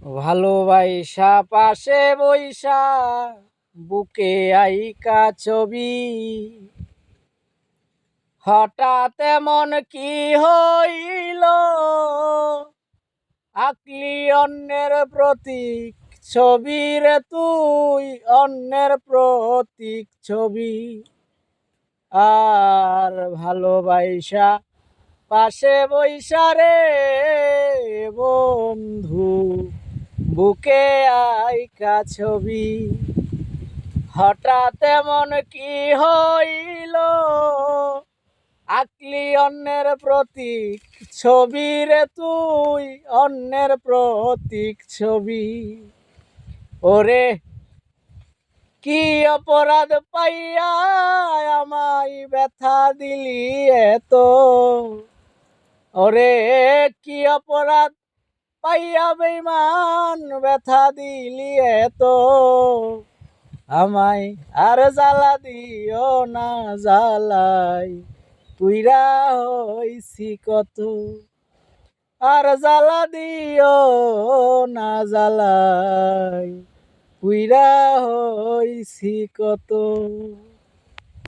ভালোবাইসা পাশে বইসা বুকে আইকা ছবি হঠাৎ এমন কি হইল আঁকলি অন্যের প্রতীক ছবি রে তুই অন্যের প্রতীক ছবি আর ভালোবাইসা পাশে বইসা রে বন্ধু বুকে আইকা ছবি হঠাৎ এমন কি হইল আঁকলি অন্যের প্রতীক ছবি রে তুই অন্যের প্রতীক ছবি ওরে কি অপরাধ পাইয়া আমায় ব্যথা দিলি এত ওরে কি অপরাধ পাইয়া বেঈমান ব্যথা দিলি এত আমায় আর জ্বালা দিও না জ্বালাই পুইরা হইছি কত আর জ্বালা দিও না জ্বালাই পুইরা হইছি কত।